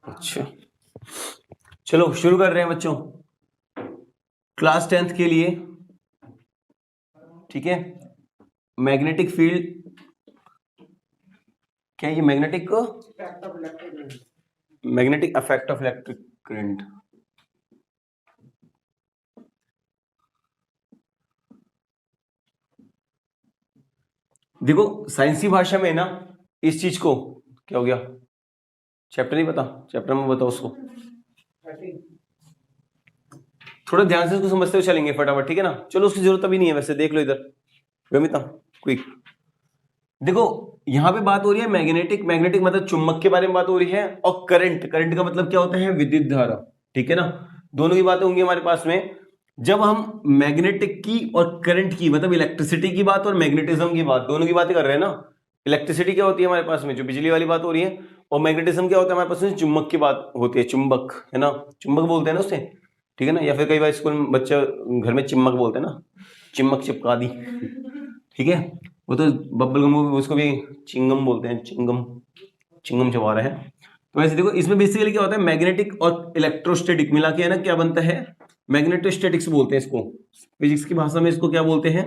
अच्छा चलो शुरू कर रहे हैं बच्चों, क्लास 10th के लिए। ठीक है, मैग्नेटिक फील्ड क्या है? ये magnetic effect of electric current. देखो साइंसी भाषा में ना इस चीज को क्या हो गया, चैप्टर नहीं पता, चैप्टर में बताओ उसको, थोड़ा ध्यान से उसको समझते हुए चलेंगे फटाफट, ठीक है ना। चलो उसकी जरूरत अभी नहीं है, वैसे देख लो इधर गमिता क्विक। देखो यहां पे बात हो रही है मैग्नेटिक मतलब चुंबक के बारे में बात हो रही है, और करंट का मतलब क्या होता है? विद्युत धारा। ठीक है ना, दोनों की बातें होंगी हमारे पास में। जब हम मैग्नेटिक की और करंट की मतलब इलेक्ट्रिसिटी की बात और मैग्नेटिज्म की बात, दोनों की बातें कर रहे हैं ना। इलेक्ट्रिसिटी क्या होती है हमारे पास में? जो बिजली वाली बात हो रही है। और मैग्नेटिज्म क्या होता है हमारे पास में? चुंबक की बात होती है, चुंबक है ना, चुंबक बोलते हैं ना उसे। ठीक है ना, या फिर कई बार स्कूल में बच्चे घर में चिमक बोलते हैं ना, चिमक चिपका दी। ठीक है, वो तो बब्बल गम, उसको भी चिंगम बोलते हैं, चिंगम चबा रहे हैं। तो वैसे देखो इसमें बेसिकली क्या होता है, मैग्नेटिक और इलेक्ट्रोस्टैटिक मिला के है ना, क्या बनता है? मैग्नेटोस्टैटिक्स बोलते हैं इसको, फिजिक्स की भाषा में इसको क्या बोलते हैं?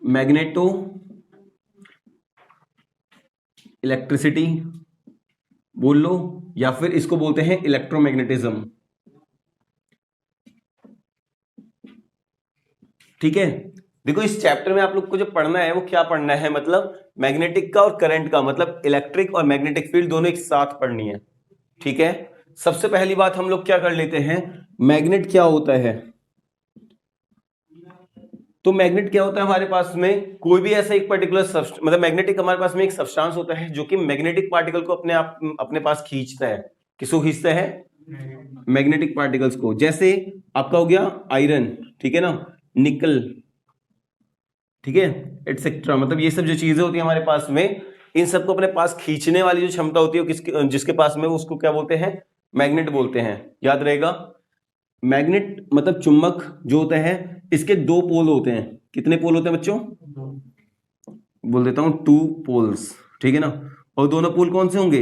मैग्नेटो इलेक्ट्रिसिटी बोल लो, या फिर इसको बोलते हैं इलेक्ट्रोमैग्नेटिज्म। ठीक है, देखो इस चैप्टर में आप लोग को जो पढ़ना है वो क्या पढ़ना है, मतलब मैग्नेटिक का और करंट का, मतलब इलेक्ट्रिक और मैग्नेटिक फील्ड दोनों एक साथ पढ़नी है। ठीक है, सबसे पहली बात हम लोग क्या कर लेते हैं, मैग्नेट क्या होता है। तो मैग्नेट क्या होता है हमारे पास में? कोई भी ऐसा एक पर्टिकुलर मतलब मैग्नेटिक हमारे पास में एक सब्सटेंस होता है जो कि मैग्नेटिक पार्टिकल को अपने पास खींचता है। किसको खींचता है? मैग्नेटिक पार्टिकल्स को। जैसे आपका हो गया आयरन, ठीक है ना, निकल, ठीक है, एटसेट्रा। मतलब ये सब जो चीजें होती है हमारे पास में, इन सबको अपने पास खींचने वाली जो क्षमता होती है जिसके पास में, उसको क्या बोलते हैं? मैग्नेट बोलते हैं। याद रहेगा, मैग्नेट मतलब चुंबक जो होता है, इसके दो पोल होते हैं। कितने पोल होते हैं बच्चों? बोल देता हूं 2 पोल्स। ठीक है ना, और दोनों पोल कौन से होंगे?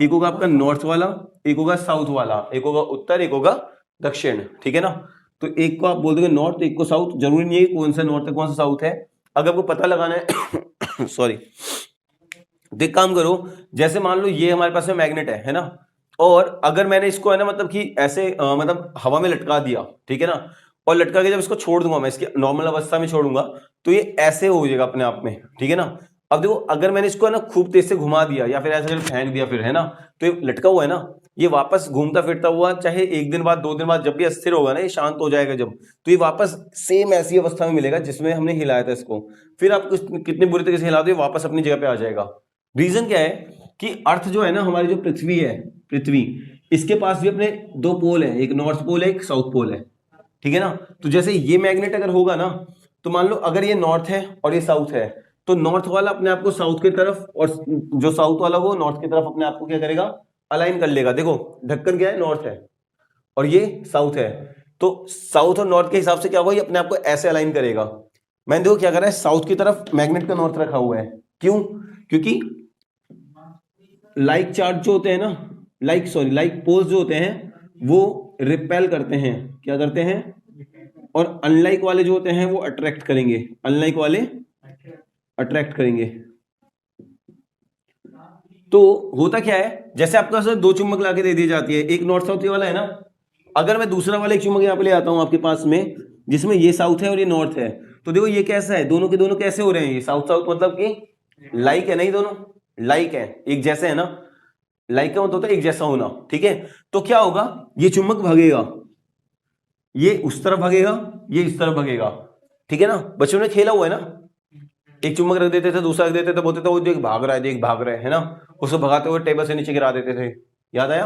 एक होगा आपका नॉर्थ वाला, एक होगा साउथ वाला, एक होगा उत्तर, एक होगा दक्षिण। ठीक है ना, तो एक को आप बोल दोगे नॉर्थ, एक को साउथ। जरूरी नहीं है कौन सा नॉर्थ है कौन सा साउथ है, अगर आपको पता लगाना है सॉरी, देख काम करो। जैसे मान लो ये हमारे पास में मैग्नेट है ना, और अगर मैंने इसको है ना मतलब कि ऐसे मतलब हवा में लटका दिया, ठीक है ना, और लटका के जब इसको छोड़ दूंगा, मैं इसकी नॉर्मल अवस्था में छोड़ूंगा, तो ये ऐसे हो जाएगा अपने आप में। ठीक है ना, अब देखो अगर मैंने इसको है ना खूब तेज से घुमा दिया या फिर ऐसे फेंक दिया, फिर है ना, तो ये लटका हुआ है ना, ये वापस घूमता फिरता हुआ, चाहे 1 दिन बाद 2 दिन बाद, जब भी अस्थिर होगा ना, ये शांत हो जाएगा जब, तो ये वापस सेम ऐसी अवस्था में मिलेगा जिसमें हमने हिलाया था इसको। फिर आप कितनी बुरी तरीके से हिला दो, वापस अपनी जगह पे आ जाएगा। रीजन क्या है कि अर्थ जो है ना, हमारी जो पृथ्वी है, पृथ्वी, इसके पास भी अपने 2 पोल है, एक नॉर्थ पोल है, एक साउथ पोल है। ठीक है ना, तो जैसे ये मैग्नेट अगर होगा ना, तो मान लो अगर ये नॉर्थ है और ये साउथ है, तो नॉर्थ वाला अपने आप को साउथ की तरफ, और जो साउथ वाला वो नॉर्थ की तरफ अपने आप को क्या करेगा? अलाइन कर लेगा। देखो ढक्कन क्या है? नॉर्थ है, और ये साउथ है, तो साउथ और नॉर्थ के हिसाब से क्या होगा, ये अपने आप को ऐसे अलाइन करेगा। मैंने देखो क्या करा है, साउथ की तरफ मैग्नेट का नॉर्थ रखा हुआ है। क्यों? क्योंकि लाइक चार्ज जो होते हैं ना, लाइक पोल्स जो होते हैं, वो रिपेल करते हैं। क्या करते हैं? और अनलाइक वाले जो होते हैं वो अट्रैक्ट करेंगे, अनलाइक वाले अट्रैक्ट करेंगे। तो होता क्या है, जैसे आपके पास 2 चुंबक लाके दे दी जाती है, एक नॉर्थ साउथ वाला है ना, अगर मैं दूसरा वाला एक चुंबक यहाँ पे ले आता हूँ आपके पास में, जिसमें ये साउथ है और ये नॉर्थ है, तो देखो ये कैसा है, दोनों के दोनों कैसे हो रहे हैं? ये साउथ साउथ मतलब कि लाइक है, नहीं दोनों लाइक है, एक जैसे है ना। लाइक का मतलब होता है एक जैसा होना। ठीक है, तो क्या होगा, ये चुंबक भागेगा, ये उस तरफ भागेगा, ये इस तरफ भागेगा। ठीक है ना, बच्चों ने खेला हुआ है ना, एक चुम्बक रख देते थे, दूसरा रख देते थे, बोलते थे वो देख भाग रहा है, देख भाग रहा है ना, उसको भगाते हुए टेबल से नीचे गिरा देते थे। याद आया?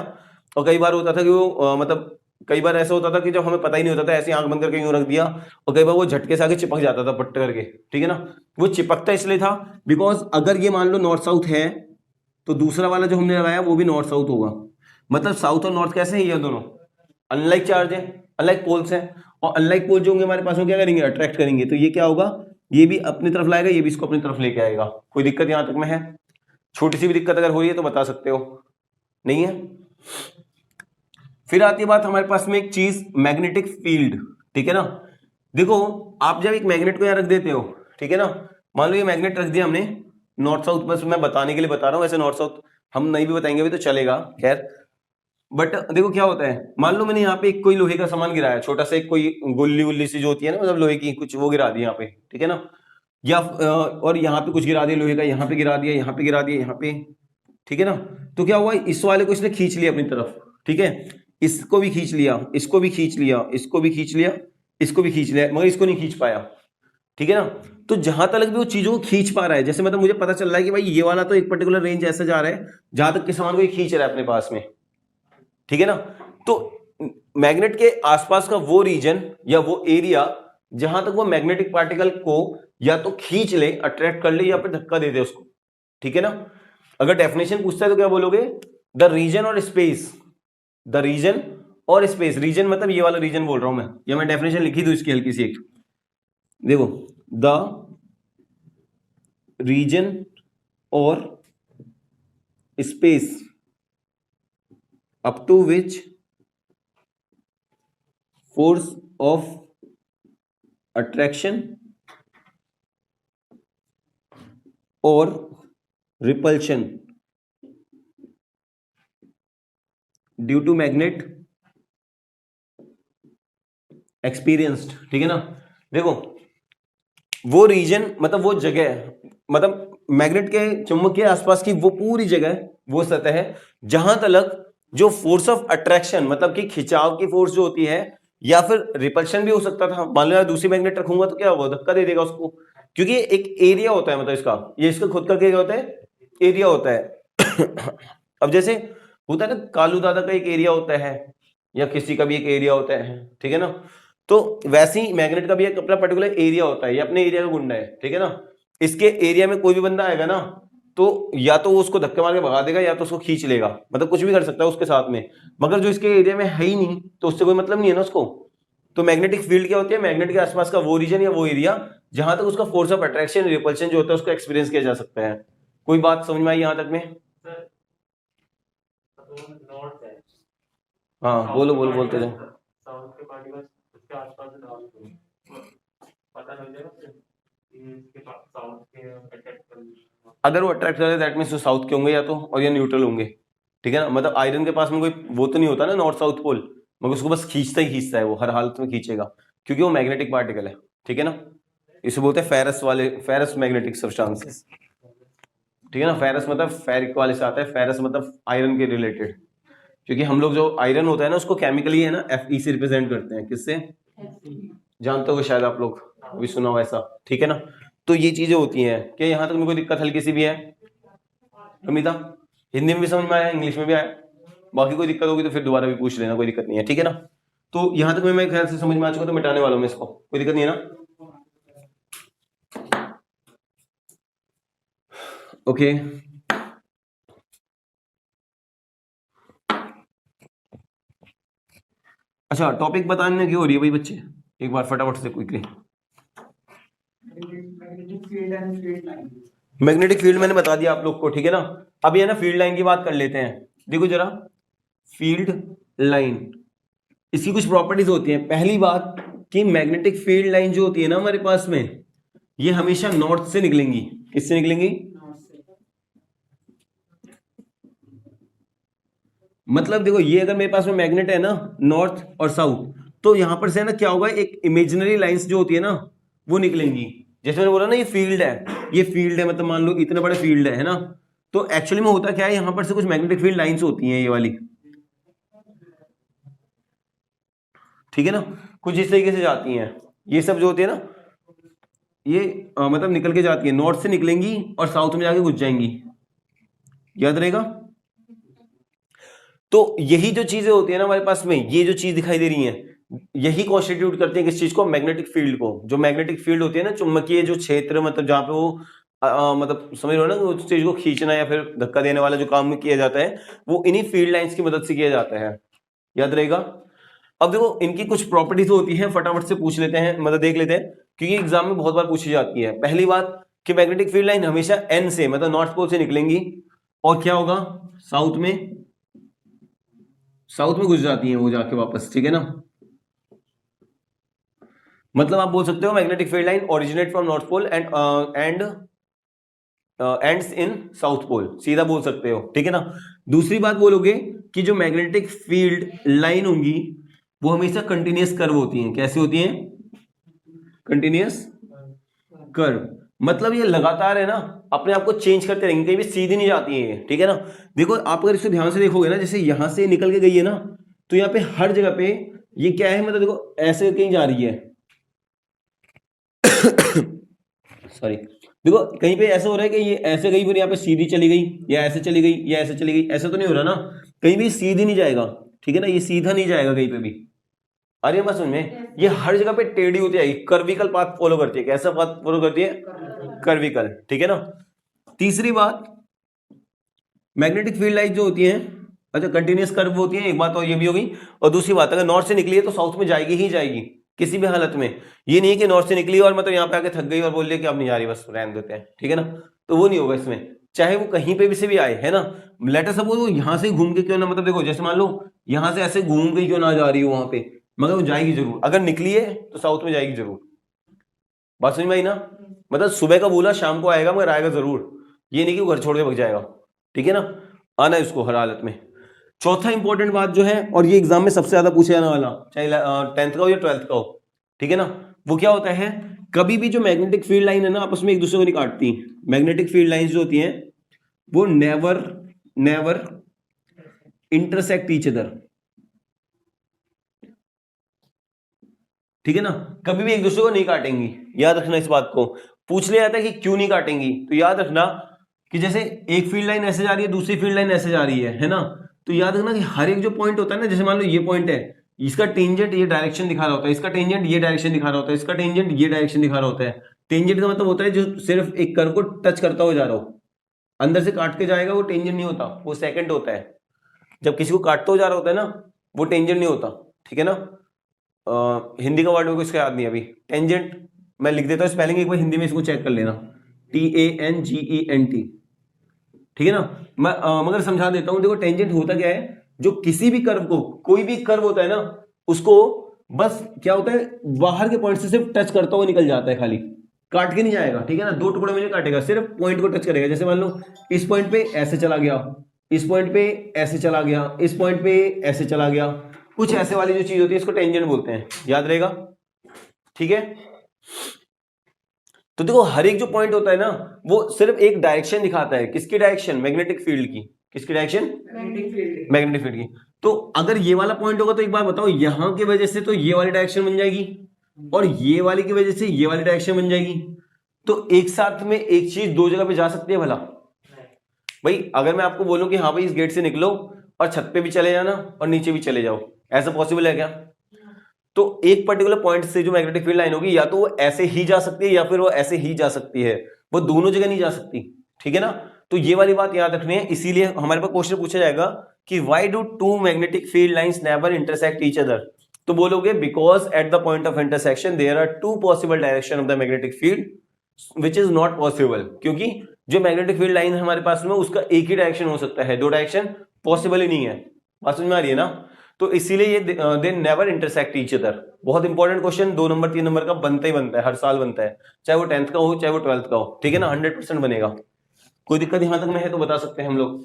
और कई बार होता था कि वो मतलब कई बार ऐसा होता था कि जब हमें पता ही नहीं होता था, ऐसी आंख बंद करके यूं रख दिया, और कई बार वो झटके से आगे चिपक जाता था पट्ट करके। ठीक है ना, वो चिपकता इसलिए था बिकॉज अगर ये मान लो नॉर्थ साउथ है, तो दूसरा वाला जो हमने लगाया वो भी नॉर्थ साउथ होगा। मतलब साउथ और नॉर्थ कैसे है ये दोनों? अनलाइक चार्ज है, अनलाइक पोल्स हैं, और अनलाइक पोल जो होंगे हमारे पास में क्या करेंगे? अट्रैक्ट करेंगे। तो ये क्या होगा, ये भी अपनी तरफ लाएगा, ये भी इसको अपनी तरफ लेके आएगा। कोई दिक्कत यहां तक में है? छोटी सी भी दिक्कत अगर हो रही है तो बता सकते हो, नहीं है? फिर आती है बात हमारे पास में एक चीज मैग्नेटिक फील्ड, ठीक है ना। देखो आप जब एक मैग्नेट को यहां रख देते हो, ठीक है ना, मान लो ये मैग्नेट रख दिया हमने नॉर्थ साउथ, बस मैं बताने के लिए बता रहा हूं, वैसे नॉर्थ साउथ हम नहीं भी बताएंगे भी तो चलेगा, खैर। बट देखो क्या होता है, मान लो मैंने यहाँ पे कोई लोहे का सामान गिराया, छोटा सा एक कोई गुल्ली उल्ली सी जो होती है ना, मतलब लोहे की कुछ वो गिरा दी यहाँ पे, ठीक है ना, या और यहाँ पे कुछ गिरा दिया लोहे का, यहाँ पे गिरा दिया, यहाँ पे गिरा दिया, यहाँ पे, ठीक है ना। तो क्या हुआ, इस वाले को इसने खींच लिया अपनी तरफ, ठीक है, इसको भी खींच लिया, इसको भी खींच लिया, इसको भी खींच लिया, इसको भी खींच लिया, मगर इसको नहीं खींच पाया, ठीक है ना। तो जहां तक भी वो चीजों को खींच पा रहा है, जैसे मतलब मुझे पता चल रहा है कि भाई ये वाला तो एक पर्टिकुलर रेंज ऐसे जा रहा है जहां तक के सामान को ये खींच रहा है अपने पास में, ठीक है ना। तो मैग्नेट के आसपास का वो रीजन या वो एरिया जहां तक वो मैग्नेटिक पार्टिकल को या तो खींच ले, अट्रैक्ट कर ले, या फिर धक्का दे दे उसको, ठीक है ना। अगर डेफिनेशन पूछता है तो क्या बोलोगे, द रीजन और स्पेस, द रीजन और स्पेस, रीजन मतलब ये वाला रीजन बोल रहा हूं मैं, या मैं डेफिनेशन लिखी दूं इसकी हल्की सी एक, देखो, द रीजन और space up to which force of attraction और repulsion due to magnet experienced, ठीक है ना। देखो वो रीजन मतलब वो जगह, मतलब मैग्नेट के चुंबक के आसपास की वो पूरी जगह, वो सतह है जहां तक जो फोर्स ऑफ अट्रैक्शन मतलब कि खिंचाव की फोर्स जो होती है, या फिर रिपल्शन भी हो सकता था, मान लो दूसरी मैग्नेट रखूंगा तो क्या होगा, धक्का दे देगा उसको, क्योंकि एक एरिया होता है, मतलब इसका ये इसका खुद का क्या होता है, एरिया होता है। अब जैसे होता है ना कालू दादा का एक एरिया होता है, या किसी का भी एक एरिया होता है, ठीक है ना। तो वैसे ही मैग्नेट का भी एक अपना पर्टिकुलर एरिया होता है, ये अपने एरिया का गुंडा है, ठीक है ना। इसके एरिया में कोई भी बंदा आएगा ना, तो या तो वो उसको धक्के मार के भगा देगा, या तो उसको खींच लेगा, मतलब कुछ भी कर सकता है उसके साथ में, मगर जो इसके एरिया में है ही नहीं तो उससे कोई मतलब नहीं है ना उसको। तो मैग्नेटिक फील्ड क्या होती है, मैग्नेट के आसपास का वो रीजन या वो एरिया जहां तक उसका फोर्स ऑफ अट्रैक्शन रिपल्शन जो होता है उसको एक्सपीरियंस किया जा सकता है। कोई बात समझ में आई यहां तक में? हाँ बोलो बोलो, बोलते जाओ। अगर वो अट्रैक्ट कर रहे दैट मींस वो साउथ के होंगे या तो, और या न्यूट्रल होंगे, ठीक है ना। मतलब आयरन के पास में कोई वो तो नहीं होता ना नॉर्थ साउथ पोल, मगर उसको बस खींचता ही खींचता है, वो हर हालत में खींचेगा, क्योंकि वो मैग्नेटिक पार्टिकल है, ठीक है ना। इसे बोलते हैं फेरस वाले, फेरस मैग्नेटिक सब्सटेंसेस, ठीक है ना। फेरस मतलब फेरिक वाले से आता है, फेरस मतलब आयरन के रिलेटेड, क्योंकि हम लोग जो आयरन होता है ना उसको केमिकली है ना Fe से रिप्रेजेंट करते हैं, किससे जानते हो शायद आप लोग, अभी सुना हो ऐसा, ठीक है ना। तो ये चीजें होती हैं। क्या यहाँ तक में कोई दिक्कत हल्की सी भी है अमिता? हिंदी में भी समझ में आया, इंग्लिश में भी आया? बाकी कोई दिक्कत होगी तो फिर दोबारा भी पूछ लेना, कोई दिक्कत नहीं है, ठीक है ना। तो यहाँ तक में मैं ख्याल से समझ में आ चुका, तो मिटाने वाला हूं मैं इसको, कोई दिक्कत नहीं है ना। ओके अच्छा, टॉपिक बताने की हो रही है भाई बच्चे, एक बार फटाफट से क्विकली। मैग्नेटिक फील्ड मैंने बता दिया आप लोग को, ठीक है ना। अभी है ना फील्ड लाइन की बात कर लेते हैं। देखो जरा, फील्ड लाइन, इसकी कुछ प्रॉपर्टीज होती हैं। पहली बात कि मैग्नेटिक फील्ड लाइन जो होती है ना हमारे पास में, ये हमेशा नॉर्थ से निकलेंगी। किससे निकलेंगी? मतलब देखो ये अगर मेरे पास में मैग्नेट है ना नॉर्थ और साउथ, तो यहां पर से ना क्या होगा, एक इमेजिनरी लाइंस जो होती है ना वो निकलेंगी। जैसे मैंने बोला ना ये फील्ड है, ये फील्ड है, मतलब मान लो इतने बड़े फील्ड है ना, तो एक्चुअली में होता क्या है, यहां पर से कुछ मैग्नेटिक फील्ड लाइंस होती हैं ये वाली, ठीक है ना, कुछ इस तरीके से जाती हैं। ये सब जो होती है ना ये मतलब निकल के जाती है, नॉर्थ से निकलेंगी और साउथ में जाके घुस जाएंगी, याद रहेगा। तो यही जो चीजें होती है ना हमारे पास में, ये जो चीज दिखाई दे रही है, यही कॉन्स्टिट्यूट करते हैं किस चीज को, मैग्नेटिक फील्ड को। जो मैग्नेटिक फील्ड होती है ना, चुंबकीय जो क्षेत्र, मतलब जहां पे वो मतलब समझ रहे हो ना, उस चीज को खींचना या फिर धक्का देने वाला जो काम किया जाता है, वो इन्हीं फील्ड लाइंस की मदद से किया जाता है, याद रहेगा। अब देखो इनकी कुछ प्रॉपर्टीज होती हैं, फटाफट से पूछ लेते हैं, मतलब देख लेते हैं, क्योंकि एग्जाम में बहुत बार पूछी जाती है। पहली बात कि मैग्नेटिक फील्ड लाइन हमेशा एन से, मतलब नॉर्थ पोल से निकलेंगी, और क्या होगा साउथ में साउथ में घुस जाती हैं वो जाके वापस, ठीक है ना। मतलब आप बोल सकते हो magnetic field line originate from north pole and ends in south pole, सीधा बोल सकते हो, ठीक है ना। दूसरी बात बोलोगे कि जो मैग्नेटिक फील्ड लाइन होंगी वो हमेशा कंटिन्यूअस कर्व होती हैं। कैसी होती हैं? Continuous curve. मतलब ये लगातार है ना, अपने आप को चेंज करते रहेंगे, कहीं भी सीधी नहीं जाती है, ठीक है ना। देखो आप अगर इसको ध्यान से देखोगे ना, जैसे यहां से निकल के गई है ना, तो यहाँ पे हर जगह पे ये क्या है, मतलब देखो ऐसे कहीं जा रही है सॉरी, देखो कहीं पे ऐसा हो रहा है कि ये ऐसे गई फिर यहाँ पे सीधी चली गई, या ऐसे चली गई, या ऐसे चली गई, ऐसा तो नहीं हो रहा ना, कहीं भी सीधी नहीं जाएगा, ठीक है ना, ये सीधा नहीं जाएगा कहीं पे भी। अरे बस उनमें ये हर जगह पे टेढ़ी होती है, कर्विकल पाथ फॉलो करती है। कैसा पाथ फॉलो करती है? कर्विकल, ठीक है ना। तीसरी बात, मैग्नेटिक फील्ड लाइन जो होती है, अच्छा कंटिन्यूअस कर्व होती है, एक बात और ये भी होगी। और दूसरी बात, अगर नॉर्थ से निकली है तो साउथ में जाएगी ही जाएगी किसी भी हालत में। ये नहीं है कि नॉर्थ से निकली और मतलब यहाँ पे आके थक गई और बोल लिया कि अब नहीं जा रही, बस रहने देते हैं, ठीक है ना, तो वो नहीं होगा इसमें, चाहे वो कहीं पे भी से भी आए, है ना। लेटर सपोज वो यहाँ से घूम के क्यों ना, मतलब देखो जैसे मान लो यहाँ से ऐसे घूम के क्यों ना जा रही हो वहां पे, मगर वो जाएगी जरूर। अगर निकली है तो साउथ में जाएगी जरूर। बात समझ में आई ना। मतलब सुबह का बोला शाम को आएगा, मगर आएगा जरूर, ये नहीं कि वो घर छोड़ के भाग जाएगा, ठीक है ना, आना है उसको हर हालत में। चौथा इंपॉर्टेंट बात जो है, और ये एग्जाम में सबसे ज्यादा पूछे जाने वाला, चाहे 10th का हो या 12th का हो, ठीक है ना, वो क्या होता है, कभी भी जो मैग्नेटिक फील्ड लाइन है ना आपस में एक दूसरे को नहीं काटती। मैग्नेटिक फील्ड लाइंस जो होती हैं वो नेवर इंटरसेक्ट ईच अदर, ठीक है ना, कभी भी एक दूसरे को नहीं काटेंगी। याद रखना इस बात को। पूछ लिया जाता है कि क्यों नहीं काटेंगी, तो याद रखना कि जैसे एक फील्ड लाइन ऐसे जा रही है, दूसरी फील्ड लाइन ऐसे जा रही है ना, तो याद रखना कि हर एक जो पॉइंट होता है ना, जैसे मान लो ये पॉइंट है, इसका टेंजेंट ये डायरेक्शन दिखा रहा होता है, इसका टेंजेंट ये डायरेक्शन दिखा रहा होता है, इसका टेंजेंट ये डायरेक्शन दिखा रहा होता है। टेंजेंट का मतलब होता है जो सिर्फ एक कर्व को टच करता हुआ जा रहा हो, अंदर से काट के जाएगा वो टेंजेंट नहीं होता, वो सेकंड होता है। जब किसी को काटता हुआ जा रहा होता है ना, वो टेंजेंट नहीं होता, ठीक है ना। हिंदी का वर्ड मेरे को इसका याद नहीं अभी, टेंजेंट मैं लिख देता हूँ स्पेलिंग, एक बार हिंदी में इसको चेक कर लेना, TANGENT, ठीक है ना। मैं मगर समझा देता हूं, देखो टेंजेंट होता क्या है, जो किसी भी कर्व को, कोई भी कर्व होता है ना, उसको बस क्या होता है, बाहर के पॉइंट से सिर्फ टच करता हुआ निकल जाता है, खाली काट के नहीं जाएगा, ठीक है ना, दो टुकड़े में नहीं काटेगा, सिर्फ पॉइंट को टच करेगा। जैसे मान लो इस पॉइंट पे ऐसे चला गया, इस पॉइंट पे ऐसे चला गया, इस पॉइंट पे ऐसे चला गया, कुछ ऐसे वाली जो चीज होती है इसको टेंजेंट बोलते हैं, याद रहेगा, ठीक है। तो देखो हर एक जो पॉइंट होता है ना, वो सिर्फ एक डायरेक्शन दिखाता है, किसकी डायरेक्शन, मैग्नेटिक फील्ड की, किसकी डायरेक्शन, मैग्नेटिक फील्ड की। तो अगर ये वाला पॉइंट होगा तो एक बात बताओ, यहां की वजह से तो ये वाली डायरेक्शन बन जाएगी, और ये वाली की वजह से ये वाली डायरेक्शन बन जाएगी, तो एक साथ में एक चीज दो जगह पे जा सकती है भला? भाई अगर मैं आपको बोलूं कि हाँ भाई इस गेट से निकलो और छत पे भी चले जाना और नीचे भी चले जाओ, ऐसा पॉसिबल है क्या? तो एक पर्टिकुलर पॉइंट से जो मैग्नेटिक फील्ड लाइन होगी, या तो वो ऐसे ही जा सकती है या फिर वो ऐसे ही जा सकती है, वो दोनों जगह नहीं जा सकती, ठीक है ना। तो ये वाली बात याद रखनी है, इसीलिए हमारे पास क्वेश्चन पूछा जाएगा कि why do two magnetic field lines never intersect each other. तो बोलोगे because at the point of intersection there are two possible direction of the magnetic field which is not possible, क्योंकि जो मैग्नेटिक फील्ड लाइन है हमारे पास में उसका एक ही direction हो सकता है, दो डायरेक्शन पॉसिबल ही नहीं है। बात समझ में आ रही है ना। तो इसीलिए ये they never intersect each other. बहुत इंपॉर्टेंट क्वेश्चन, 2 नंबर 3 नंबर का बनता ही बनता है, हर साल बनता है, चाहे वो 10th का हो चाहे वो 12th का हो, ठीक है ना, 100% बनेगा। कोई दिक्कत यहां तक में है तो बता सकते हैं हम लोग।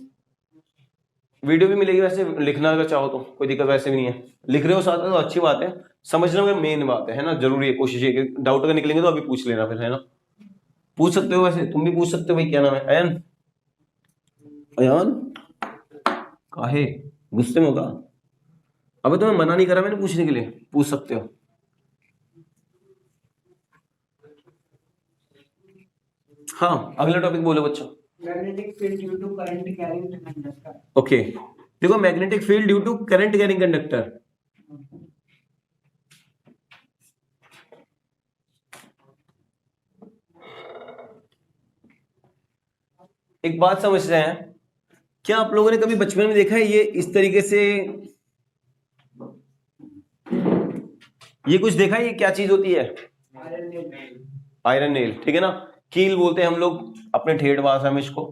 वीडियो भी मिलेगी वैसे, लिखना अगर चाहो तो, कोई दिक्कत वैसे भी नहीं है, लिख रहे हो साथ तो अच्छी बात है, समझना में मेन बात है ना, जरूरी है। कोशिश है कि डाउट अगर निकलेंगे तो अभी पूछ लेना फिर, है ना, पूछ सकते हो, वैसे तुम भी पूछ सकते हो। भाई क्या नाम है? अयन, अयन काहे गुस्से में होगा? अबे तुम्हें मना नहीं करा मैंने पूछने के लिए, पूछ सकते हो। हाँ अगला टॉपिक बोलो बच्चों। Magnetic field due to current carrying conductor. Okay, देखो magnetic field due to current carrying conductor, एक बात समझ रहे हैं क्या आप लोगों ने कभी बचपन में देखा है ये इस तरीके से, ये कुछ देखा है, ये क्या चीज होती है? आयरन नेल, ठीक है ना, कील बोलते हैं हम लोग अपने ठेठ भाषा में इसको।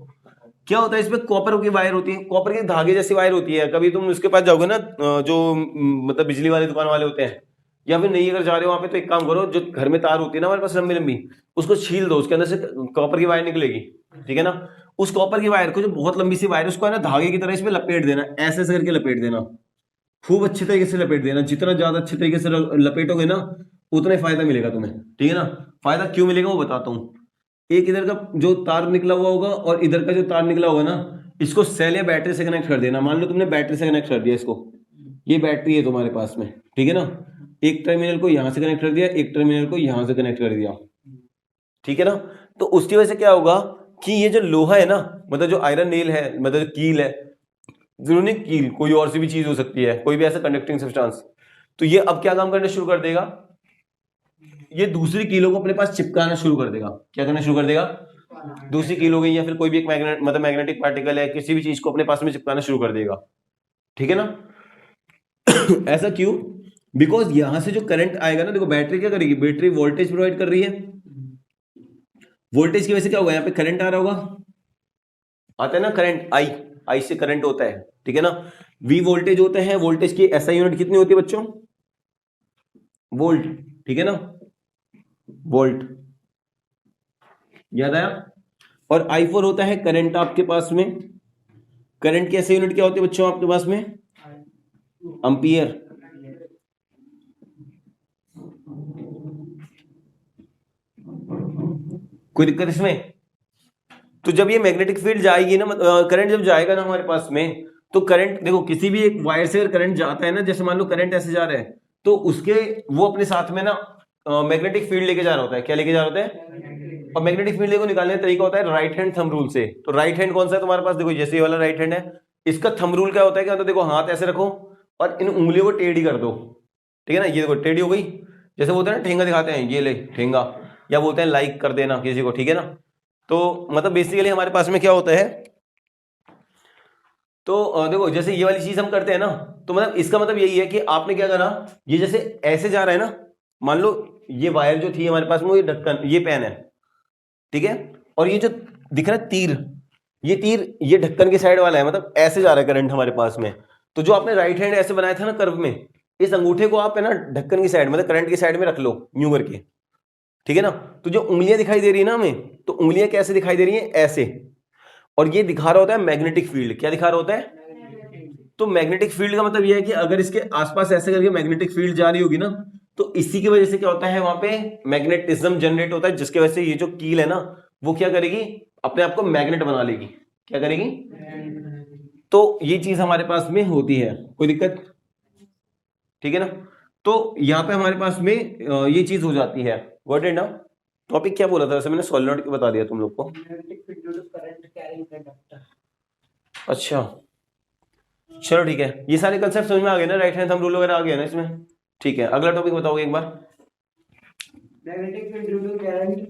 क्या होता है इसमें, कॉपर की वायर होती है, कॉपर के धागे जैसी वायर होती है। कभी तुम उसके पास जाओगे ना जो मतलब बिजली वाली दुकान वाले होते हैं, या फिर नहीं अगर जा रहे हो वहां पे, तो एक काम करो, जो घर में तार होती है ना हमारे पास लंबी लंबी, उसको छील दो, उसके अंदर से कॉपर की वायर निकलेगी, ठीक है ना। उस कॉपर की वायर को, जो बहुत लंबी सी वायर, उसको है ना धागे की तरह इसमें लपेट देना, ऐसे ऐसे करके लपेट देना, खूब अच्छे तरीके से लपेट देना। जितना ज्यादा अच्छे तरीके से लपेटोगे ना, उतना ही फायदा मिलेगा तुम्हें, ठीक है ना। फायदा क्यों मिलेगा वो बताता हूँ। एक इधर का जो तार निकला हुआ होगा और इधर का जो तार निकला होगा ना, इसको सेल या बैटरी से कनेक्ट कर देना। मान लो तुमने बैटरी से कनेक्ट कर दिया इसको, ये बैटरी है तुम्हारे पास में, ठीक है ना। एक टर्मिनल को यहां से कनेक्ट कर दिया, एक टर्मिनल को यहां से कनेक्ट कर दिया, ठीक है ना। तो उसकी वजह से क्या होगा कि ये जो लोहा है ना, मतलब जो आयरन नेल है, मतलब जो कील है, जरूर नहीं कील, कोई और सी भी चीज हो सकती है, कोई भी ऐसा कंडक्टिंग सब्सटेंस, तो ये अब क्या काम करना शुरू कर देगा, ये दूसरी कीलों को अपने पास चिपकाना शुरू कर देगा। क्या करना शुरू कर देगा, दूसरी कील हो गई या फिर कोई भी एक मैग्नेट मतलब मैग्नेटिक पार्टिकल है, किसी भी चीज को अपने पास में चिपकाना शुरू कर देगा, ठीक है ना। ऐसा क्यों, बिकॉज यहां से जो करंट आएगा ना, देखो बैटरी क्या करेगी, बैटरी वोल्टेज प्रोवाइड कर रही है, वोल्टेज की वजह से क्या होगा, यहाँ पे करंट आ रहा होगा, आता है ना करंट, आई से करंट होता है, ठीक है ना। वी वोल्टेज होते हैं, वोल्टेज की एसआई यूनिट कितनी होती है बच्चों, वोल्ट, ठीक है ना, वोल्ट, याद आया। और I4 होता है करंट आपके पास में, करंट की एसआई यूनिट क्या होती है बच्चों आपके पास में, एम्पियर। कोई दिक्कत इसमें। तो जब ये मैग्नेटिक फील्ड जाएगी ना, करंट जब जाएगा ना हमारे पास में, तो करंट देखो, किसी भी एक वायर से अगर करंट जाता है ना, जैसे मान लो करंट ऐसे जा रहा है, तो उसके वो अपने साथ में ना मैग्नेटिक फील्ड लेके जा रहा होता है। क्या लेके जा रहा होता है, और मैग्नेटिक फील्ड को निकालने का तरीका होता है राइट हैंड थंब रूल से। तो राइट हैंड कौन सा है तुम्हारे पास, देखो जैसे ये वाला राइट हैंड है, इसका थंब रूल क्या होता है, क्या होता है, देखो हाथ ऐसे रखो और इन उंगलियों को टेढ़ी कर दो, ठीक है ना। ये देखो टेढ़ी हो गई, जैसे बोलते हैं ना ठेंगा दिखाते हैं, ये ले ठेंगा, या बोलते हैं लाइक कर देना किसी को, ठीक है ना। तो मतलब बेसिकली हमारे पास में क्या होता है, तो देखो जैसे ये वाली चीज हम करते हैं ना, तो मतलब इसका मतलब यही है कि आपने क्या करा, ये जैसे ऐसे जा रहा है ना, मान लो ये वायर जो थी हमारे पास में, ये ढक्कन, ये पेन है, ठीक है, और ये जो दिख रहा है तीर, ये तीर ये ढक्कन के साइड वाला है, मतलब ऐसे जा रहा है करंट हमारे पास में। तो जो आपने राइट हैंड ऐसे बनाया था ना कर्व में, इस अंगूठे को आप है ना ढक्कन की साइड, मतलब करंट की साइड में रख लो यूं करके, ठीक है ना। तो जो उंगलियां दिखाई दे रही है ना हमें, तो उंगलियां कैसे दिखाई दे रही हैं, ऐसे, और ये दिखा रहा होता है मैग्नेटिक फील्ड। क्या दिखा रहा होता है, तो मैग्नेटिक फील्ड का मतलब यह है कि अगर इसके आसपास ऐसे करके मैग्नेटिक फील्ड जा रही होगी ना, तो इसी की वजह से क्या होता है, वहां पे मैग्नेटिज्म जनरेट होता है, जिसकी वजह से ये जो कील है ना, वो क्या करेगी, अपने आप को मैग्नेट बना लेगी। क्या करेगी, तो ये चीज हमारे पास में होती है, कोई दिक्कत, ठीक है ना। तो यहाँ पे हमारे पास में ये चीज हो जाती है। गॉट इट ना। टॉपिक क्या बोला था वैसे, मैंने सॉलिनॉइड की बता दिया तुम लोग को। Magnetic field due to current carrying conductor. अच्छा चलो ठीक है, ये सारे कंसेप्ट समझ में आ गए ना, राइट हैंड थंब रूल वगैरह आ गया ना इसमें, ठीक है। अगला टॉपिक बताओगे एक बार। Magnetic field due to current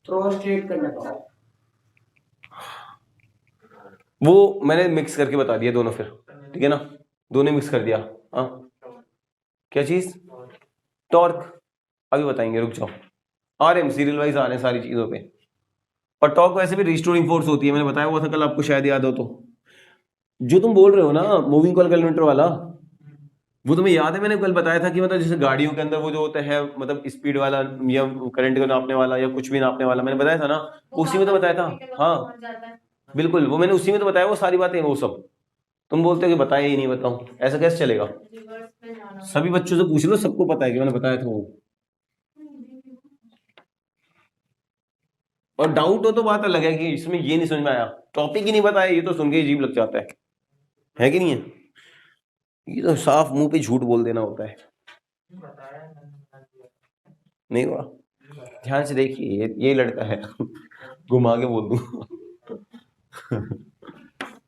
through a straight conductor. वो मैंने मिक्स करके बता दिया दोनों फिर, ठीक है ना, दोनों मिक्स कर दिया। हाँ क्या चीज, टॉर्क, अभी बताएंगे, रुक जाओ, आ रहे हैं सीरियल वाइज आ रहे हैं सारी चीजों पे। और टॉर्क वैसे भी रिस्टोरिंग फोर्स होती है, मैंने बताया हुआ था कल आपको, शायद याद हो तो। जो तुम बोल रहे हो ना मूविंग कॉइल कैलकुलेटर वाला, वो तुम्हें याद है, मैंने कल बताया था कि मतलब जैसे गाड़ियों के अंदर वो जो होता है मतलब स्पीड वाला या करंट को नापने वाला या कुछ भी नापने वाला, मैंने बताया था ना, उसी में तो बताया था। हाँ बिल्कुल, वो मैंने उसी में तो बताया, वो सारी बातें वो सब। तुम बोलते हो कि बताया ही नहीं, बताऊं, ऐसा कैसे चलेगा। सभी बच्चों से पूछ लो, सबको पता है कि मैंने बताया था वो। और डाउट हो तो बात अलग है कि इसमें ये नहीं समझ में आया, टॉपिक ही नहीं बताया, ये तो सुन के अजीब लग जाता है कि नहीं है। ये तो साफ मुंह पे झूठ बोल देना होता है। नहीं हुआ, ध्यान से देखिए, ये लड़का है घुमा के बोल दूं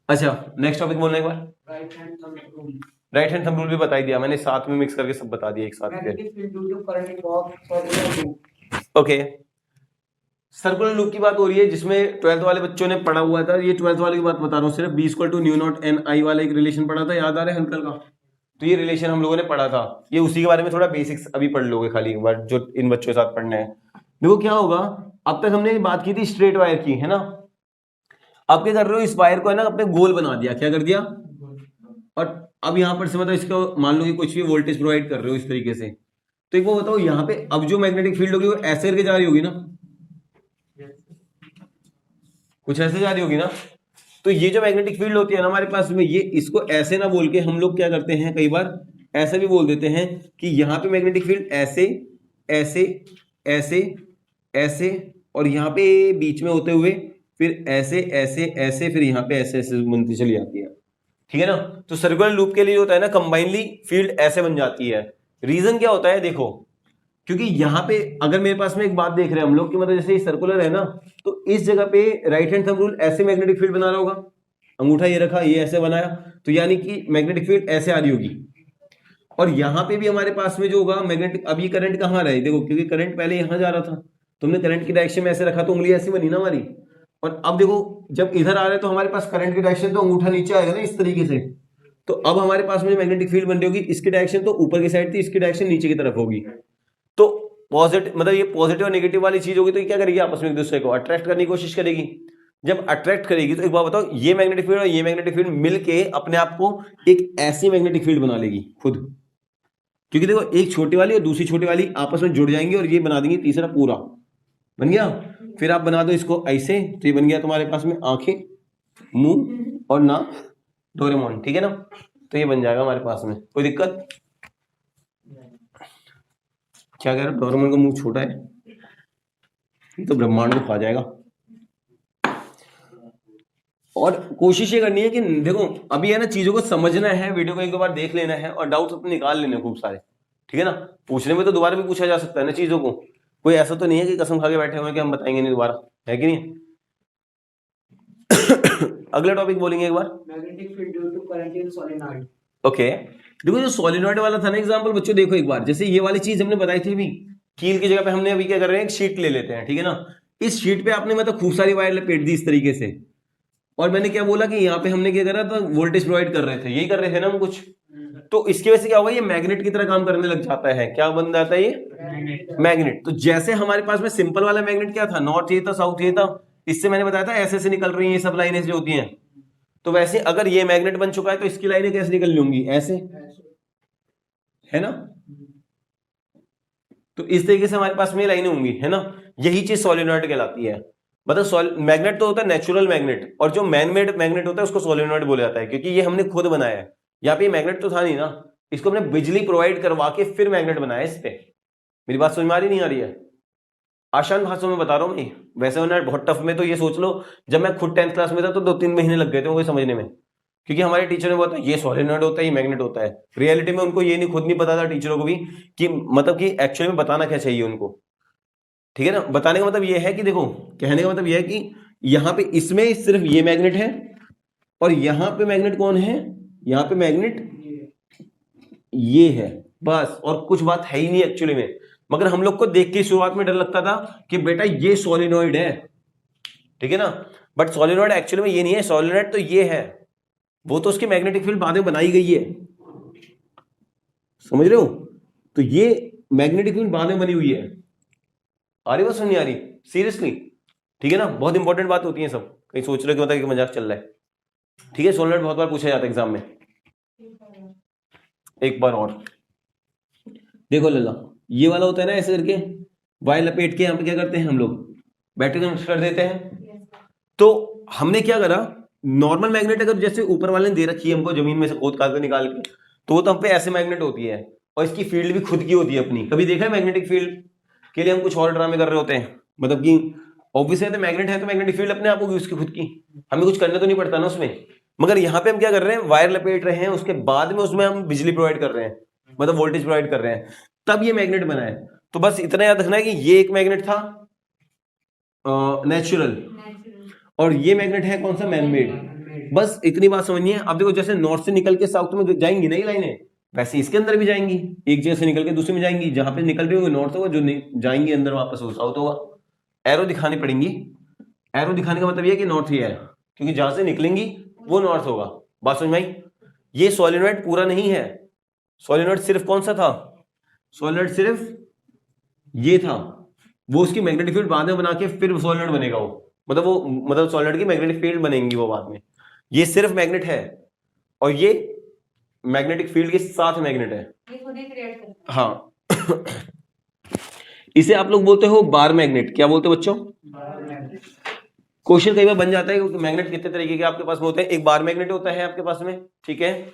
अच्छा नेक्स्ट टॉपिक बोलना एक बार। Right hand thumb rule. Right hand thumb rule भी बता ही दिया मैंने, साथ में मिक्स करके सब बता दिया एक साथ पे। Magnetic field due to current box circular loop. Okay, circular loop की बात हो रही है, जिसमें 12th वाले बच्चों ने पढ़ा हुआ था। ये 12th वाले की बात बता रहा हूँ सिर्फ, B = न्यू नॉट एन आई वाला एक रिलेशन पढ़ा था, याद आ रहा है अंकल का। तो ये रिलेशन हम लोगों ने पढ़ा था, ये उसी के बारे में थोड़ा बेसिक्स अभी पढ़ लोगे खाली एक बार, जो इन बच्चों के साथ पढ़ना है। देखो क्या होगा, अब तक हमने बात की थी स्ट्रेट वायर की, है ना। अब क्या कर रहे हो, इस वायर को है ना अपने गोल बना दिया, क्या कर दिया, और अब यहां पर से मतलब इसको मान लो कि कुछ भी वोल्टेज प्रोवाइड कर रहे हो इस तरीके से, तो एक वो बताओ यहाँ पे अब जो मैग्नेटिक फील्ड होगी वो ऐसे करके जा रही होगी ना, कुछ ऐसे जा रही होगी ना। तो ये जो मैग्नेटिक फील्ड होती है ना हमारे पास में, ये इसको ऐसे ना बोल के हम लोग क्या करते हैं, कई बार ऐसा भी बोल देते हैं कि यहाँ पे मैग्नेटिक फील्ड ऐसे ऐसे ऐसे ऐसे और यहाँ पे बीच में होते हुए फिर ऐसे ऐसे ऐसे फिर यहाँ पे ऐसे ऐसे बनती चली जाती है, ठीक है ना। तो सर्कुलर लूप के लिए होता है ना कंबाइनली फील्ड ऐसे बन जाती है। रीजन क्या होता है, देखो क्योंकि यहाँ पे अगर मेरे पास में एक बात देख रहे हैं हम लोग कि मतलब जैसे सर्कुलर है ना, तो इस जगह पे राइट हैंड थंब रूल ऐसे मैग्नेटिक फील्ड बना रहा होगा, अंगूठा ये रखा ये ऐसे बनाया, तो यानी कि मैग्नेटिक फील्ड ऐसे आ रही होगी। और यहाँ पे भी हमारे पास में जो होगा मैग्नेटिक, अब ये करंट कहाँ रहा है देखो, क्योंकि करंट पहले यहाँ जा रहा था, तुमने करंट की डायरेक्शन में ऐसे रखा तो उंगली ऐसी बनी ना हमारी, और अब देखो जब इधर आ रहा है तो हमारे पास करंट की डायरेक्शन तो अंगूठा नीचे आएगा ना इस तरीके से। तो अब हमारे पास में मैग्नेटिक फील्ड बन रही होगी, इसकी डायरेक्शन तो ऊपर की साइड थी, इसकी डायरेक्शन नीचे की तरफ होगी। तो पॉजिटिव मतलब ये पॉजिटिव और नेगेटिव वाली चीज होगी तो ये क्या करेगी, आपस में एक दूसरे को अट्रैक्ट करने की कोशिश करेगी। जब अट्रैक्ट करेगी तो एक बात बताओ, ये मैग्नेटिक फील्ड और ये मैग्नेटिक फील्ड मिलके अपने आप को एक ऐसी मैग्नेटिक फील्ड बना लेगी खुद, क्योंकि देखो एक छोटी वाली और दूसरी छोटी वाली आपस में जुड़ जाएंगी और ये बना देंगी तीसरा पूरा बन गया। फिर आप बना दो इसको ऐसे, तो ये बन गया तुम्हारे पास में आंखें, मुंह और नाक, डोरेमोन, ठीक है ना। तो ये बन जाएगा हमारे पास में, कोई दिक्कत, क्या कह रहे हो, डोरेमोन का मुंह छोटा है, ये तो ब्रह्मांड को खा जाएगा। और कोशिश ये करनी है कि देखो अभी है ना चीजों को समझना है, वीडियो को एक दो बार देख लेना है और डाउट्स अपने निकाल लेने खूब सारे, ठीक है ना। पूछने में तो दोबारा भी पूछा जा सकता है ना चीजों को, कोई ऐसा तो नहीं है कि कसम खा के बैठे हुए कि हम बताएंगे नहीं दोबारा, है कि नहीं। अगला टॉपिक बोलेंगे एक बार, magnetic field due to current in solenoid. Okay देखो जो सोलेनॉइड वाला था ना एग्जांपल बच्चों, देखो एक बार जैसे ये वाली चीज हमने बताई थी अभी, कील की जगह पे हमने अभी क्या कर रहे हैं, एक शीट ले लेते हैं, ठीक है ना। इस शीट पे आपने मतलब खूब सारी वायर लपेट दी इस तरीके से, और मैंने क्या बोला कि यहाँ पे हमने क्या करा था, वोल्टेज प्रोवाइड कर रहे थे, यही कर रहे थे ना हम कुछ। तो इसकी वजह से क्या होगा, ये मैग्नेट की तरह काम करने लग जाता है, क्या बन जाता है ये मैग्नेट। तो जैसे हमारे पास में सिंपल वाला मैग्नेट क्या था, नॉर्थ ये था साउथ ये था, इससे मैंने बताया था ऐसे ऐसे निकल रही है ये सब लाइनें जो होती हैं। तो वैसे अगर ये मैग्नेट बन चुका है तो इसकी लाइनें कैसे निकल लूंगी, ऐसे, है ना। तो इस तरीके से हमारे पास में लाइनें होंगी, है ना। यही चीज सोलेनॉइड कहलाती है। मतलब मैग्नेट तो होता है नेचुरल मैग्नेट, और जो मैन मेड मैग्नेट होता है उसको सोलेनॉइड बोला जाता है, क्योंकि ये हमने खुद बनाया है। यहाँ पे मैग्नेट तो था नहीं ना, इसको हमने बिजली प्रोवाइड करवा के फिर मैग्नेट बनाया इस पे। मेरी बात समझ में आ रही नहीं आ रही है, आसान भाषा में बता रहा हूँ मैं। वैसे ना बहुत टफ में तो ये सोच लो, जब मैं खुद 10th क्लास में था तो 2-3 महीने लग गए थे वो समझने में, क्योंकि हमारे टीचर ने बताया ये सोलेनॉइड होता है ये मैग्नेट होता है। रियलिटी में उनको ये नहीं, खुद नहीं पता था टीचरों को भी कि मतलब कि एक्चुअली में बताना क्या चाहिए उनको, ठीक है ना। बताने का मतलब ये है कि देखो, कहने का मतलब ये है कि यहाँ पे इसमें सिर्फ ये मैग्नेट है और यहाँ पे मैग्नेट कौन है, यहाँ पे मैग्नेट ये है बस, और कुछ बात है ही नहीं एक्चुअली में। मगर हम लोग को देख के शुरुआत में डर लगता था कि बेटा ये सोलेनॉइड है, ठीक है ना। बट सोलेनॉइड एक्चुअली में ये नहीं है, सोलेनॉइड तो ये है, वो तो उसकी मैग्नेटिक फील्ड बाद में बनाई गई है, समझ रहे हो। तो ये मैग्नेटिक फील्ड बाद में बनी हुई है। आ रही बात सुन नहीं आ रही, सीरियसली, ठीक है ना। बहुत इंपॉर्टेंट बात होती है सब, कहीं सोच रहे हो कि मतलब कि मजाक चल रहा है, ठीक है। सोलेनॉइड बहुत बार पूछा जाता है एग्जाम में। एक बार और देखो लल्ला, ये वाला होता है ना ऐसे करके वायर लपेट के, यहाँ पे क्या करते हैं हम लोग, बैटरी कनेक्ट कर देते हैं। तो हमने क्या करा, नॉर्मल मैग्नेट अगर जैसे ऊपर वाले ने दे रखी है हमको जमीन में से खोद काट के निकाल के, तो वो तो हम पे ऐसे मैग्नेट होती है और इसकी फील्ड भी खुद की होती है अपनी। कभी देखा है मैग्नेटिक फील्ड के लिए हम कुछ और ड्रामे कर रहे होते हैं, मतलब कि ऑब्वियसली तो मैग्नेट है तो मैग्नेटिक फील्ड अपने आप होगी उसकी खुद की, हमें कुछ करने तो नहीं पड़ता ना उसमें। मगर यहाँ पे हम क्या कर रहे हैं, वायर लपेट रहे हैं, उसके बाद में उसमें हम बिजली प्रोवाइड कर रहे हैं, मतलब वोल्टेज प्रोवाइड कर रहे हैं, तब ये मैग्नेट बना है। तो बस इतना याद रखना है कि ये एक मैग्नेट था नेचुरल, और ये मैग्नेट है कौन सा, मैनमेड। बस इतनी बात समझनी है। अब देखो जैसे नॉर्थ से निकल के साउथ में जाएंगी नहीं लाइनें, वैसे इसके अंदर भी जाएंगी, एक जगह से निकल के दूसरे में जाएंगी, जहां पे निकल रही होगी नॉर्थ होगा, जो जाएंगी अंदर वापस वो साउथ होगा। एरो दिखानी पड़ेंगी, एरो दिखाने का मतलब ये है कि नॉर्थ ही है, क्योंकि जहां से निकलेंगी वो नॉर्थ होगा। बात समझ में आई। ये सोलेनॉइड पूरा नहीं है, सोलेनॉइड सिर्फ कौन सा था, सोलेनॉइड सिर्फ ये था, वो उसकी मैग्नेटिक फील्ड बाद में बना के फिर सोलेनॉइड बनेगा वो, मतलब वो मतलब सॉलिड की मैग्नेटिक फील्ड बनेंगी वो बाद में। ये सिर्फ मैग्नेट है और ये मैग्नेटिक फील्ड के साथ मैग्नेट है, ये खुद ही क्रिएट करता है। हाँ। इसे आप लोग बोलते हो बार मैग्नेट। क्या बोलते हो बच्चों? क्वेश्चन कई बार बन जाता है कि मैग्नेट कितने तरीके के आपके पास में होते हैं। एक बार मैग्नेट होता है आपके पास में, ठीक है।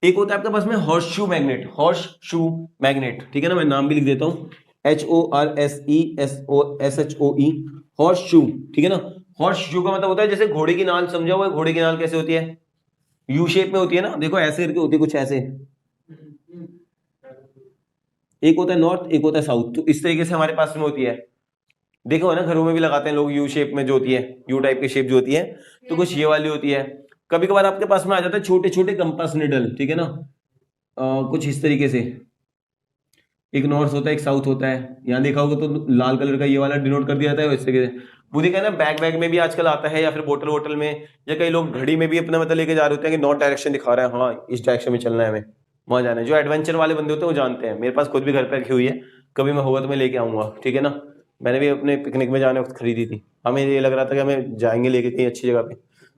एक होता है आपके पास में horse shoe magnet, horse shoe magnet, ठीक है ना। मैं नाम भी लिख देता हूँ, HORSESHOE, हॉर्स शू, ठीक है ना। हॉर्स शू का मतलब होता है जैसे घोड़े की नाल, समझा हुआ है? घोड़े की नाल कैसे होती है? यू शेप में होती है ना, देखो ऐसे करके होती है कुछ ऐसे। एक होता है नॉर्थ, एक होता है साउथ, तो इस तरीके से हमारे पास में होती है। देखो है ना, घरों में भी लगाते हैं लोग यू शेप में जो होती है, यू टाइप की शेप जो होती है, तो कुछ ये वाली होती है। कभी कभार आपके पास में आ जाता है छोटे छोटे कंपास निडल, ठीक है ना, कुछ इस तरीके से। एक नॉर्थ होता है, एक साउथ होता है। यहाँ देखा होगा तो लाल कलर का ये वाला डिनोट कर दिया जाता है, इस तरीके से। वो देखा है ना, बैग बैग में भी आजकल आता है, या फिर बोतल वोटल में, या कई लोग घड़ी में भी अपना मतलब लेके जा रहे होते हैं कि नॉर्थ डायरेक्शन दिखा रहा है, हाँ इस डायरेक्शन में चलना है हमें, वहां जाना है। जो एडवेंचर वाले बंदे होते हैं वो जानते हैं। मेरे पास खुद भी घर पे रखी हुई है, कभी मैं होगा तो मैं लेके आऊंगा, ठीक है ना। मैंने भी अपने पिकनिक में जाने वक्त खरीदी थी। हमें ये लग रहा था कि हमें जाएंगे लेके कहीं अच्छी जगह पे,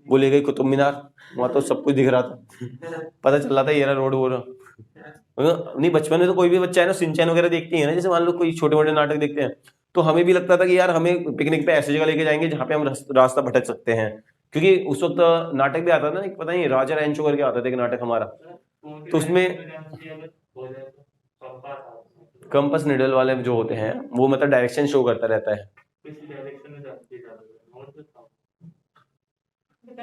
वो ले गई कुतुब मीनार, वहां तो सब कुछ दिख रहा था, पता चल रहा था ये रहा रोड वो रहा। नहीं, बचपन में तो कोई भी बच्चा है ना सिंचैन वगैरह देखती है ना, जैसे मान लो कोई छोटे मोटे नाटक देखते हैं, तो हमें भी लगता था कि यार हमें पिकनिक पे ऐसी जगह लेके जाएंगे जहाँ पे हम रास्ता भटक सकते हैं। क्योंकि उस वक्त नाटक भी आता था ना, एक पता नहीं राजा रैंचो करके आता था एक नाटक हमारा, तो उसमें कंपास निडल वाले जो होते हैं वो मतलब डायरेक्शन शो करता रहता है।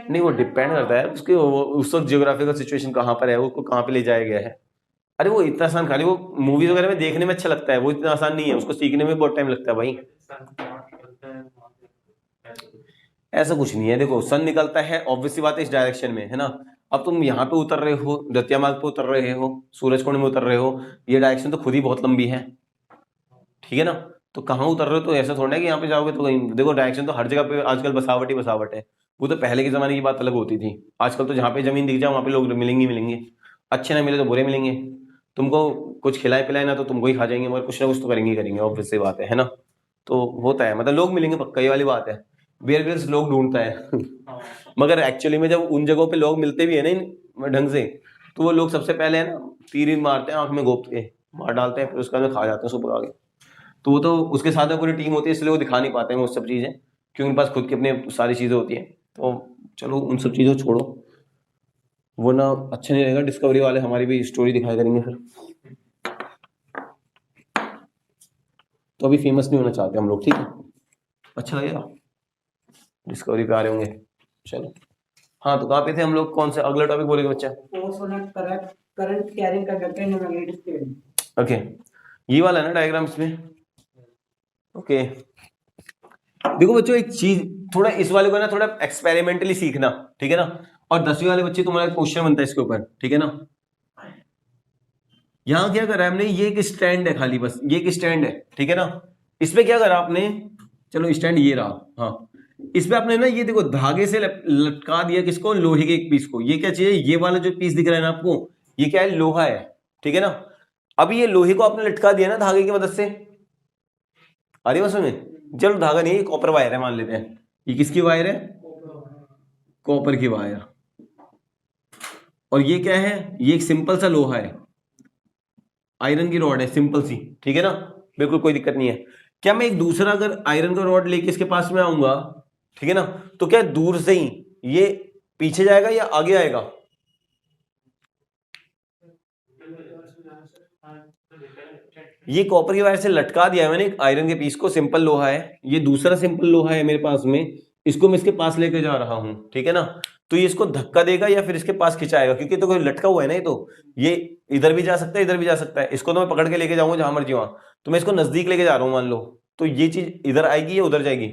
नहीं, वो डिपेंड करता है उसके उस वक्त जियोग्राफिकल सिचुएशन कहाँ पर है, उसको कहाँ पे ले जाया गया है। अरे वो इतना आसान, खाली वो मूवीज वगैरह में देखने में अच्छा लगता है, वो इतना आसान नहीं है, उसको सीखने में बहुत टाइम लगता है भाई। ऐसा कुछ नहीं है, देखो सन निकलता है ऑब्वियसली बात है इस डायरेक्शन में, है ना। अब तुम यहाँ पे उतर रहे हो, दत्तिया मार्ग पे उतर रहे हो, सूरज कुंड में उतर रहे हो, ये डायरेक्शन तो खुद ही बहुत लंबी है, ठीक है ना। तो कहाँ उतर रहे हो, तो ऐसा थोड़ा है कि यहाँ पे जाओगे तो कहीं, देखो डायरेक्शन तो हर जगह पे आजकल बसावट ही बसावट है। वो तो पहले के जमाने की बात अलग होती थी, आजकल तो जहाँ पे जमीन दिख जाए वहाँ पे लोग मिलेंगे मिलेंगे, अच्छे ना मिले तो बुरे मिलेंगे। तुमको कुछ खिलाए पिलाए ना तो तुमको ही खा जाएंगे, मगर कुछ ना कुछ तो करेंगे ही करेंगे, ऑब्वियस सी बात है ना। तो होता है, मतलब लोग मिलेंगे पक्का, ये वाली बात है। बियर ग्रिल्स लोग ढूंढता है मगर एक्चुअली में जब उन जगहों पे लोग मिलते भी है ना ढंग से, तो वो लोग सबसे पहले है ना तीर मारते हैं आंख में गोप के, मार डालते हैं, फिर उसका खा जाते हैं सुबह आगे। तो वो तो उसके साथ में पूरी टीम होती है, इसलिए वो दिखा नहीं पाते हैं वो सब चीज़ें, क्योंकि उनके पास खुद की अपनी सारी चीज़ें होती हैं। तो चलो उन सब चीज़ों को छोड़ो, वो ना अच्छा नहीं रहेगा। डिस्कवरी वाले हमारी भी स्टोरी दिखाया करेंगे फिर, तो अभी फेमस नहीं होना चाहते हम लोग, ठीक है। अच्छा लगेगा, डिस्कवरी पे आ रहे होंगे। चलो हाँ, तो कहाँ पे थे हम लोग, कौन से अगला टॉपिक बोलेगा बच्चा? Force on a current carrying conductor in a magnetic field. Okay, ये वाला है ना डायग्राम इसमें। ओके, देखो बच्चों एक चीज, थोड़ा इस वाले को ना थोड़ा एक्सपेरिमेंटली सीखना, ठीक है ना। और 10वीं वाले बच्चे तुम्हारा क्वेश्चन बनता है इसके ऊपर, ठीक है ना। यहाँ क्या करा है हमने, ये एक स्टैंड है खाली, बस ये एक स्टैंड है, ठीक है ना। इस पे क्या करा आपने, चलो स्टैंड ये रहा, हाँ। इस पे आपने ना ये देखो धागे से लटका दिया किसको, लोहे के एक पीस को। ये क्या चीज है, ये वाला जो पीस दिख रहा है ना आपको, ये क्या है, लोहा है, ठीक है ना। अब ये लोहे को आपने लटका दिया ना धागे की मदद से, अरे बस में, चलो धागा नहीं है, कॉपर वायर है मान लेते हैं। ये किसकी वायर है, कॉपर की वायर। और ये क्या है, ये एक सिंपल सा लोहा है, आयरन की रॉड है सिंपल सी, ठीक है ना, बिल्कुल कोई दिक्कत नहीं है। क्या मैं एक दूसरा अगर आयरन का रॉड लेके इसके पास में आऊंगा, ठीक है ना, तो क्या दूर से ही ये पीछे जाएगा या आगे आएगा? ये कॉपर की वायर से लटका दिया है मैंने एक आयरन के पीस को, सिंपल लोहा है, ये दूसरा सिंपल लोहा है मेरे पास में, इसको मैं इसके पास लेके जा रहा हूं, ठीक है ना। तो ये इसको धक्का देगा या फिर इसके पास खिंचाएगा, क्योंकि तो कोई लटका हुआ है ना, ये तो ये इधर भी जा सकता है इधर भी जा सकता है। इसको तो मैं पकड़ के लेके जाऊंगा जहां मर्जी वहां, तो मैं इसको नजदीक लेके जा रहा हूं मान लो, तो ये चीज इधर आएगी या उधर जाएगी?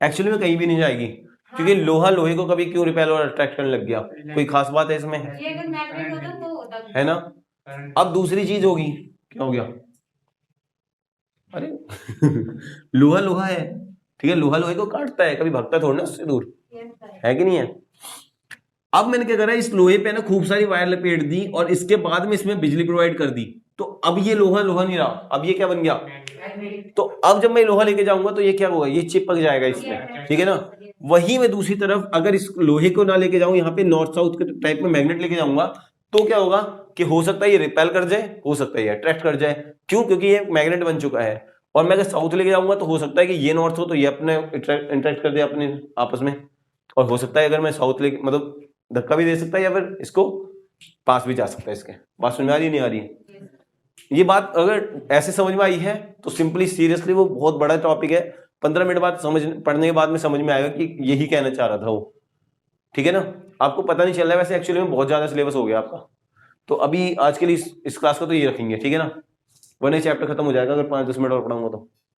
एक्चुअली में कहीं भी नहीं जाएगी, क्योंकि लोहा लोहे को कभी क्यों रिपेल और अट्रैक्ट करने लग गया, कोई खास बात है इसमें? ये अगर मैग्नेट होता तो होता है ना। अब दूसरी चीज होगी, क्या हो गया, अरे लोहा लोहा है, ठीक है, लोहा लोहे को काटता है, कभी भागता थोड़ा ना उससे दूर, है कि नहीं है। अब मैंने क्या करा, इस लोहे पे ना खूब सारी वायर लपेट दी और इसके बाद में इसमें बिजली प्रोवाइड कर दी, तो अब ये लोहा लोहा नहीं रहा, अब ये क्या बन गया, मैग्नेटिक। तो अब जब मैं लोहा लेके जाऊंगा तो ये क्या होगा, ये चिपक जाएगा इसमें, ठीक है ना। वही मैं दूसरी तरफ अगर इस लोहे को ना लेके जाऊं, यहाँ पे नॉर्थ साउथ के टाइप में मैग्नेट लेके जाऊंगा, तो क्या होगा कि हो सकता है ये रिपेल कर जाए, हो सकता है ये अट्रैक्ट कर जाए। क्यों? क्योंकि ये मैग्नेट बन चुका है। और मैं अगर साउथ लेके जाऊंगा तो हो सकता है कि ये नॉर्थ हो तो ये अपने इंटरेक्ट कर दे अपने आपस में, और हो सकता है अगर मैं साउथ लेके मतलब धक्का भी दे सकता है या फिर इसको पास भी जा सकता है। इसके बात समझ में आ रही है नहीं आ रही है? ये बात अगर ऐसे समझ में आई है तो सिंपली सीरियसली वो बहुत बड़ा टॉपिक है, 15 मिनट बाद पढ़ने के बाद में समझ में आएगा कि यही कहना चाह रहा था वो, ठीक है ना। आपको पता नहीं चल रहा है वैसे एक्चुअली में बहुत ज्यादा सिलेबस हो गया आपका। तो अभी आज के लिए इस क्लास का तो ये रखेंगे, ठीक है ना, वरना चैप्टर खत्म हो जाएगा अगर 5-10 मिनट और पढ़ाऊंगा तो।